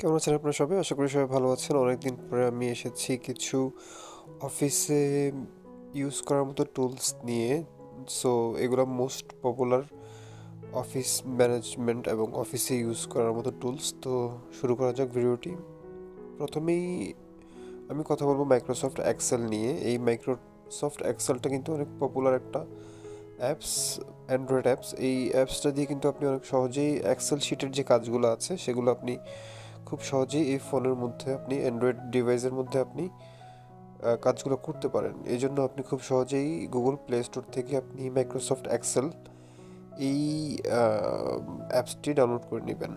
কেমন আছেন আপনারা সবাই? আশা করি সবাই ভালো আছেন। অনেকদিন পরে আমি এসেছি কিছু অফিসে ইউজ করার মতো টুলস নিয়ে। সো এগুলো মোস্ট পপুলার অফিস ম্যানেজমেন্ট এবং অফিসে ইউজ করার মতো টুলস। তো শুরু করা যাক ভিডিওটি। প্রথমেই আমি কথা বলবো মাইক্রোসফট এক্সেল নিয়ে। এই মাইক্রোসফট এক্সেলটা কিন্তু অনেক পপুলার একটা অ্যাপস, অ্যান্ড্রয়েড অ্যাপস। এই অ্যাপসটা দিয়ে কিন্তু আপনি অনেক সহজেই এক্সেল শিটের যে কাজগুলো আছে সেগুলো আপনি খুব সহজেই এই ফোনের মধ্যে আপনি অ্যান্ড্রয়েড ডিভাইসের মধ্যে আপনি কাজগুলো করতে পারেন। এই জন্য আপনি খুব সহজেই গুগল প্লে স্টোর থেকে আপনি মাইক্রোসফট এক্সেল এই অ্যাপসটি ডাউনলোড করে নেবেন।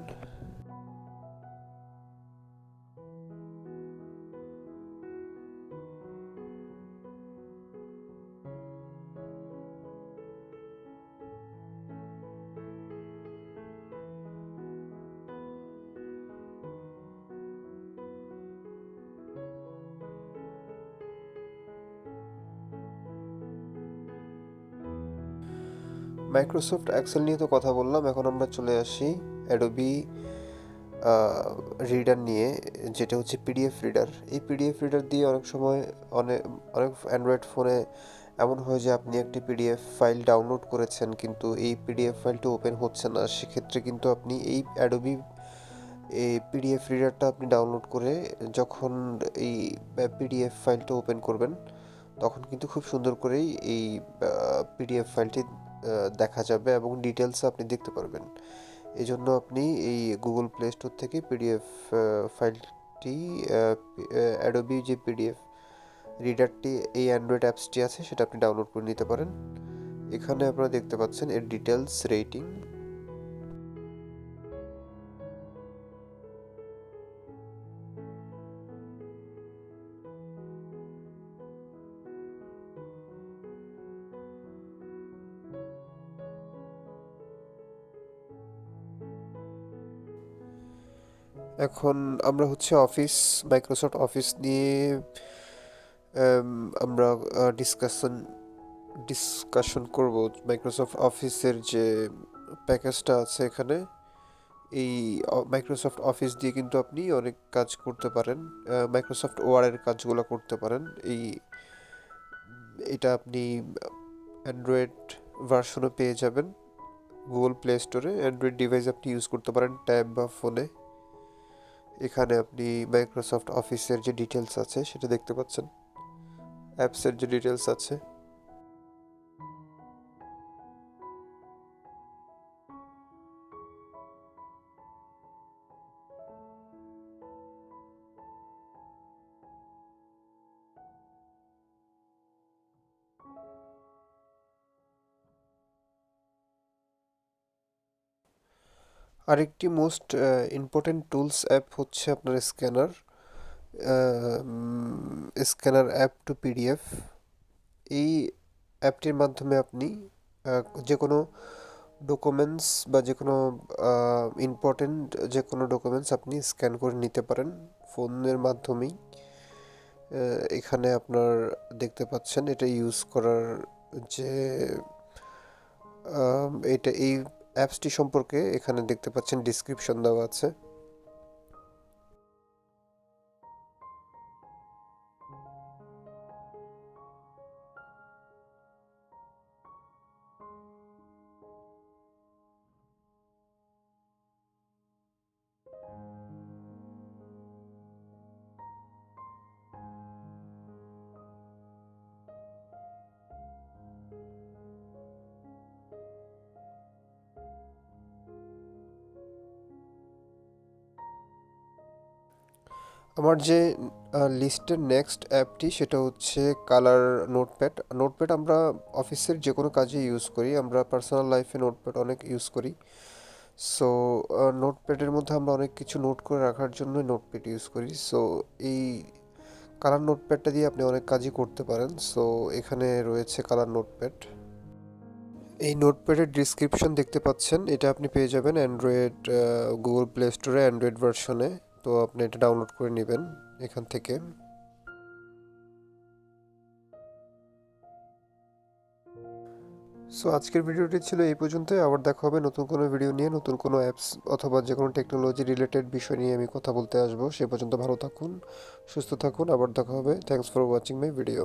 মাইক্রোসফট এক্সেল নিয়ে তো কথা বললাম, এখন আমরা চলে আসি অ্যাডোবি রিডার নিয়ে, যেটা হচ্ছে পিডিএফ রিডার। এই পিডিএফ রিডার দিয়ে অনেক সময় অনেক অনেক অ্যান্ড্রয়েড ফোনে এমন হয় যে আপনি একটি পিডিএফ ফাইল ডাউনলোড করেছেন কিন্তু এই পিডিএফ ফাইলটা ওপেন হচ্ছে না। সেক্ষেত্রে কিন্তু আপনি এই অ্যাডোবি এই পিডিএফ রিডারটা আপনি ডাউনলোড করে যখন এই পিডিএফ ফাইলটা ওপেন করবেন তখন কিন্তু খুব সুন্দর করেই এই পিডিএফ ফাইলটি দেখা যাবে এবং ডিটেলস আপনি দেখতে পারবেন। এই জন্য আপনি এই গুগল প্লে স্টোর থেকে পিডিএফ ফাইলটি অ্যাডোবি যে পিডিএফ রিডারটি এই অ্যান্ড্রয়েড অ্যাপসটি আছে সেটা আপনি ডাউনলোড করে নিতে পারেন। এখানে আপনারা দেখতে পাচ্ছেন এর ডিটেলস, রেটিং। এখন আমরা হচ্ছে মাইক্রোসফট অফিস নিয়ে আম, আমরা ডিসকাশন করব। মাইক্রোসফট অফিসের যে প্যাকেজটা আছে এখানে, এই মাইক্রোসফট অফিস দিয়ে কিন্তু আপনি অনেক কাজ করতে পারেন। মাইক্রোসফট ওয়ার্ডের কাজগুলো করতে পারেন। এটা আপনি অ্যান্ড্রয়েড ভার্সনও পেয়ে যাবেন গুগল প্লে স্টোরে। অ্যান্ড্রয়েড ডিভাইস আপনি ইউজ করতে পারেন ট্যাব বা ফোনে। এখানে আপনি মাইক্রোসফট অফিসের যে ডিটেলস আছে সেটা দেখতে পাচ্ছেন, অ্যাপসের যে ডিটেলস আছে। আরেকটি মোস্ট ইম্পর্টেন্ট টুলস অ্যাপ হচ্ছে আপনার scanner, scanner app two PDF. এই অ্যাপটির মাধ্যমে আপনি যে কোনো ডকুমেন্টস বা যে কোনো ইম্পর্টেন্ট যে কোনো ডকুমেন্টস আপনি স্ক্যান করে নিতে পারেন ফোনের মাধ্যমেই। এখানে আপনার দেখতে পাচ্ছেন এটা ইউজ করার যে এই অ্যাপসটি সম্পর্কে এখানে দেখতে পাচ্ছেন ডিসক্রিপশন দেওয়া আছে। আমার যে লিস্টের নেক্সট অ্যাপটি সেটা হচ্ছে কালার নোটপ্যাড। নোটপ্যাড আমরা অফিসের যে কোনো কাজে ইউজ করি, আমরা পার্সোনাল লাইফে নোটপ্যাড অনেক ইউজ করি। সো নোটপ্যাডের মধ্যে আমরা অনেক কিছু নোট করে রাখার জন্য নোটপ্যাড ইউজ করি। সো এই কালার নোটপ্যাডটা দিয়ে আপনি অনেক কাজই করতে পারেন। সো এখানে রয়েছে কালার নোটপ্যাড। এই নোটপ্যাডের ডিসক্রিপশন দেখতে পাচ্ছেন, এটা আপনি পেয়ে যাবেন অ্যান্ড্রয়েড গুগল প্লে স্টোরে অ্যান্ড্রয়েড ভার্সনে। তো আপনি এটা ডাউনলোড করে নেবেন এখান থেকে। সো আজকের ভিডিওটি ছিল এই পর্যন্তই। আবার দেখা হবে নতুন কোনো ভিডিও নিয়ে, নতুন কোনো অ্যাপস অথবা যে কোনো টেকনোলজি রিলেটেড বিষয় নিয়ে আমি কথা বলতে আসবো। সে পর্যন্ত ভালো থাকুন, সুস্থ থাকুন, আবার দেখা হবে। Thanks for watching my video.